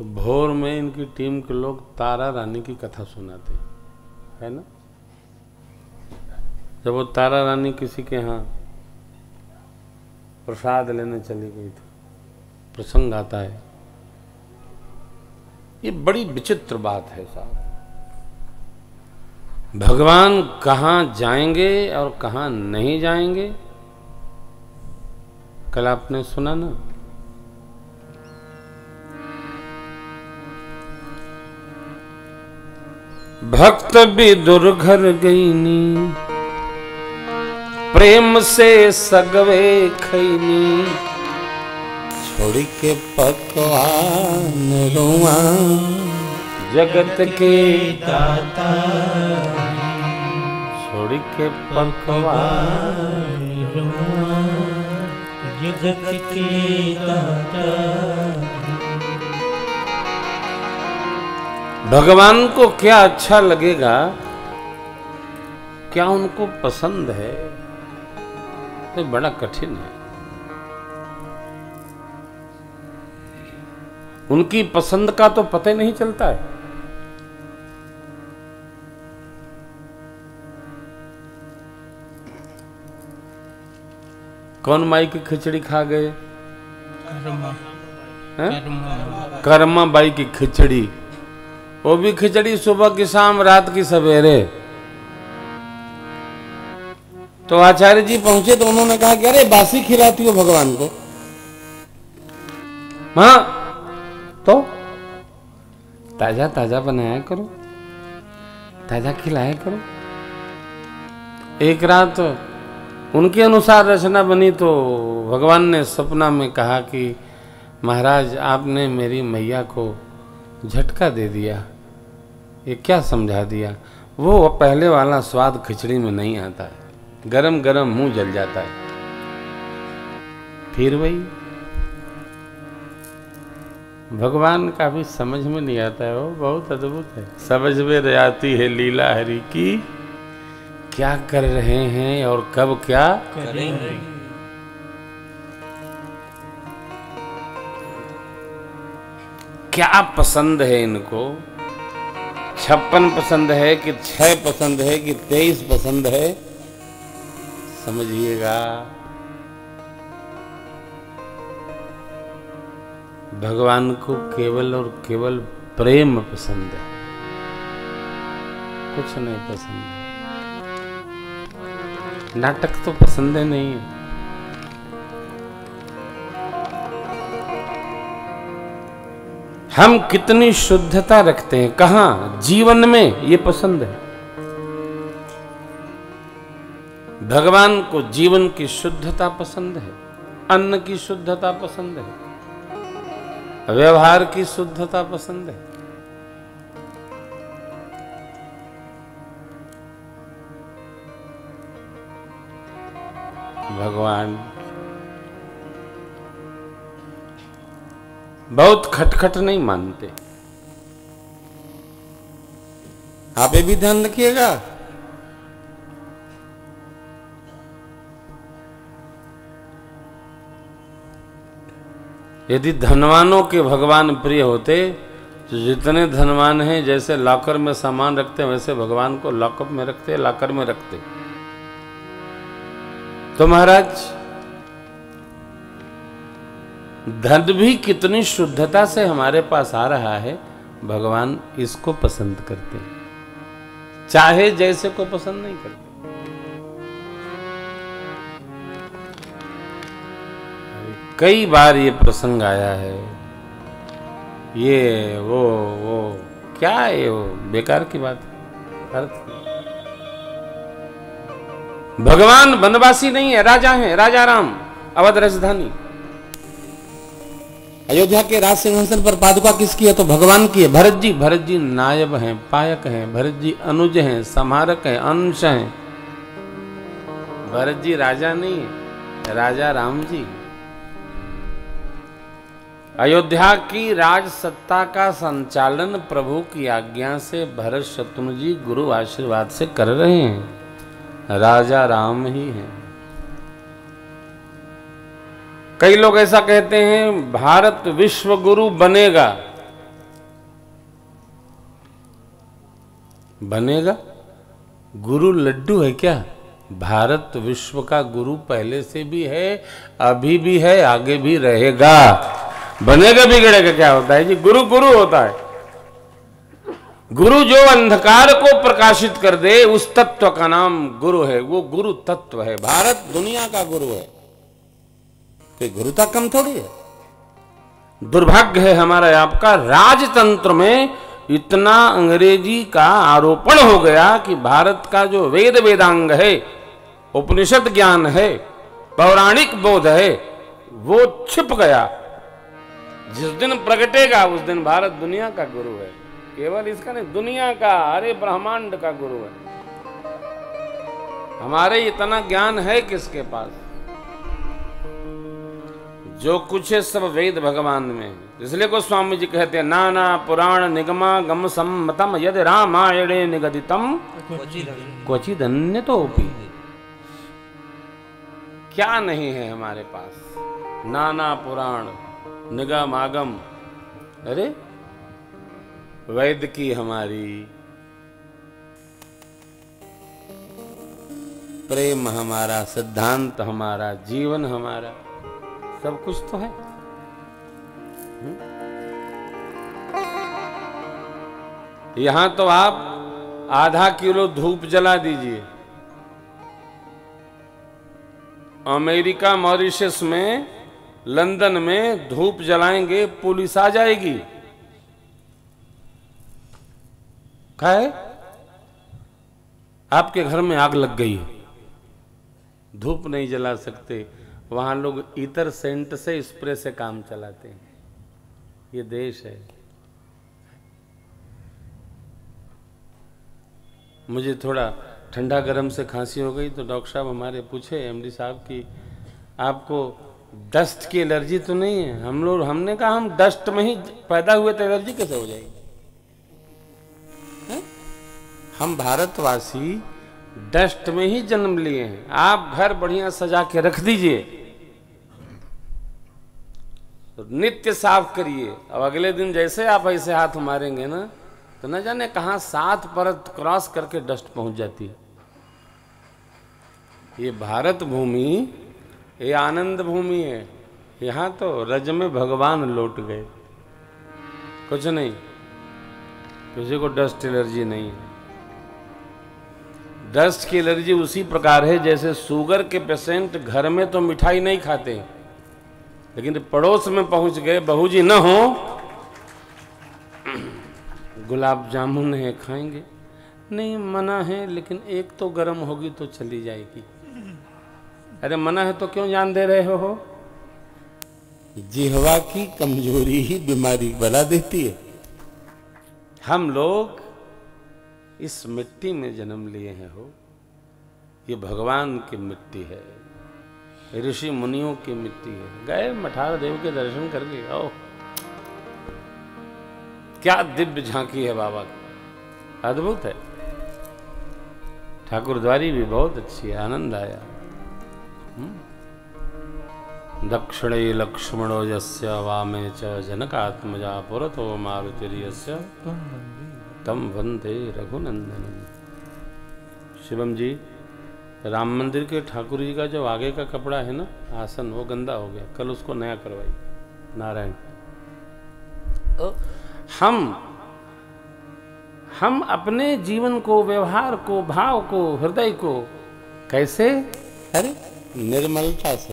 तो भोर में इनकी टीम के लोग तारा रानी की कथा सुनाते है ना। जब वो तारा रानी किसी के यहाँ प्रसाद लेने चली गई थी, प्रसंग आता है। ये बड़ी विचित्र बात है साहब। भगवान कहाँ जाएंगे और कहाँ नहीं जाएंगे, कल आपने सुना ना। भक्त भी दुर्घर गईनी, प्रेम से सगवे खैनी, छोड़ के पकवान रुआ जगत के दाता, छोड़ के पकवान रुआ जगत के दाता। भगवान को क्या अच्छा लगेगा, क्या उनको पसंद है, तो बड़ा कठिन है। उनकी पसंद का तो पता ही नहीं चलता है। कौन माई की खिचड़ी खा गए? कर्मा बाई की खिचड़ी, वो भी खिचड़ी सुबह की शाम, रात की सवेरे। तो आचार्य जी पहुंचे तो उन्होंने कहा कि अरे बासी खिलाती हो भगवान को। हाँ तो ताजा ताजा बनाया करो, ताजा खिलाया करो। एक रात उनके अनुसार रचना बनी तो भगवान ने सपना में कहा कि महाराज आपने मेरी मैया को झटका दे दिया, ये क्या समझा दिया। वो पहले वाला स्वाद खिचड़ी में नहीं आता है, गरम गरम मुंह जल जाता है। फिर वही भगवान का भी समझ में नहीं आता है, वो बहुत अद्भुत है। समझ में आती है लीला हरि की, क्या कर रहे हैं और कब क्या करेंगे। क्या पसंद है इनको, 56 पसंद है कि 6 पसंद है कि 23 पसंद है, समझिएगा। भगवान को केवल और केवल प्रेम पसंद है, कुछ नहीं पसंद है। नाटक तो पसंद है नहीं है। हम कितनी शुद्धता रखते हैं, कहाँ जीवन में, ये पसंद है। भगवान को जीवन की शुद्धता पसंद है, अन्न की शुद्धता पसंद है, व्यवहार की शुद्धता पसंद है। भगवान बहुत खटखट नहीं मानते। आप ये भी ध्यान रखिएगा। यदि धनवानों के भगवान प्रिय होते तो जितने धनवान हैं जैसे लॉकर में सामान रखते हैं वैसे भगवान को लॉकअप में रखते, लॉकर में रखते। तो महाराज धन भी कितनी शुद्धता से हमारे पास आ रहा है, भगवान इसको पसंद करते हैं, चाहे जैसे को पसंद नहीं करते। कई बार ये प्रसंग आया है, ये वो क्या है, वो बेकार की बात है। अर्थ भगवान वनवासी नहीं है, राजा हैं, राजा राम, अवध राजधानी। अयोध्या के राज सिंहासन पर पादुका किसकी है, तो भगवान की है। भरत जी नायब हैं, पायक हैं, भरत जी अनुज हैं, संहारक हैं, अंश हैं। भरत जी राजा नहीं है, राजा राम जी। अयोध्या की राज सत्ता का संचालन प्रभु की आज्ञा से भरत शत्रुघ्न जी गुरु आशीर्वाद से कर रहे हैं, राजा राम ही हैं। कई लोग ऐसा कहते हैं भारत विश्व गुरु बनेगा, बनेगा। गुरु लड्डू है क्या? भारत विश्व का गुरु पहले से भी है, अभी भी है, आगे भी रहेगा। बनेगा बिगड़ेगा क्या होता है जी? गुरु गुरु होता है। गुरु जो अंधकार को प्रकाशित कर दे, उस तत्व का नाम गुरु है। वो गुरु तत्व है। भारत दुनिया का गुरु है, कोई गुरुता कम थोड़ी है। दुर्भाग्य है हमारा आपका, राजतंत्र में इतना अंग्रेजी का आरोपण हो गया कि भारत का जो वेद वेदांग है, उपनिषद ज्ञान है, पौराणिक बोध है, वो छिप गया। जिस दिन प्रगटेगा उस दिन भारत दुनिया का गुरु है। केवल इसका नहीं, दुनिया का, अरे ब्रह्मांड का गुरु है। हमारे इतना ज्ञान है किसके पास? जो कुछ है सब वेद भगवान में। इसलिए को स्वामी जी कहते हैं, नाना पुराण निगमा गम सम्मतम यद रामायणे निगदितम क्वचिद अन्यतोपि। क्या नहीं है हमारे पास? नाना पुराण निगम आगम, अरे वैद की हमारी, प्रेम हमारा, सिद्धांत हमारा, जीवन हमारा, सब कुछ तो है। यहां तो आप आधा किलो धूप जला दीजिए, अमेरिका मॉरिशस में, लंदन में धूप जलाएंगे पुलिस आ जाएगी। क्या है? आपके घर में आग लग गई, धूप नहीं जला सकते, वहां लोग इतर सेंट से, स्प्रे से काम चलाते हैं। ये देश है। मुझे थोड़ा ठंडा गरम से खांसी हो गई तो डॉक्टर साहब हमारे पूछे, एमडी साहब, कि आपको डस्ट की एलर्जी तो नहीं है? हमने कहा हम डस्ट में ही पैदा हुए तो एलर्जी कैसे हो जाएगी? हम भारतवासी डस्ट में ही जन्म लिए हैं। आप घर बढ़िया सजा के रख दीजिए, तो नित्य साफ करिए। अब अगले दिन जैसे आप ऐसे हाथ मारेंगे ना, तो न जाने कहां 7 परत क्रॉस करके डस्ट पहुंच जाती है। ये भारत भूमि, ये आनंद भूमि है। यहां तो रज में भगवान लौट गए। कुछ नहीं, किसी को डस्ट एलर्जी नहीं है। डस्ट की एलर्जी उसी प्रकार है जैसे शुगर के पेशेंट घर में तो मिठाई नहीं खाते, लेकिन पड़ोस में पहुंच गए, बहू जी न हो, गुलाब जामुन है खाएंगे? नहीं, मना है, लेकिन एक तो गर्म होगी तो चली जाएगी। अरे मना है तो क्यों जान दे रहे हो? जिह्वा की कमजोरी ही बीमारी बना देती है। हम लोग इस मिट्टी में जन्म लिए हैं हो। ये भगवान की मिट्टी है, ऋषि मुनियों की मिट्टी है। गए मठार देव के दर्शन करके आओ, क्या दिव्य झांकी है बाबा की, अद्भुत है। ठाकुरद्वारी भी बहुत अच्छी है, आनंद आया। दक्षिणे लक्ष्मणो यस्य वामे च जनकात्मजा पुरतो मारुतिर्यस्य तम वंदे रघुनंदनम। शिवम जी, राम मंदिर के ठाकुर जी का जो आगे का कपड़ा है ना, आसन, वो गंदा हो गया, कल उसको नया करवाई। नारायण। हम अपने जीवन को, व्यवहार को, भाव को, हृदय को कैसे, अरे निर्मलता से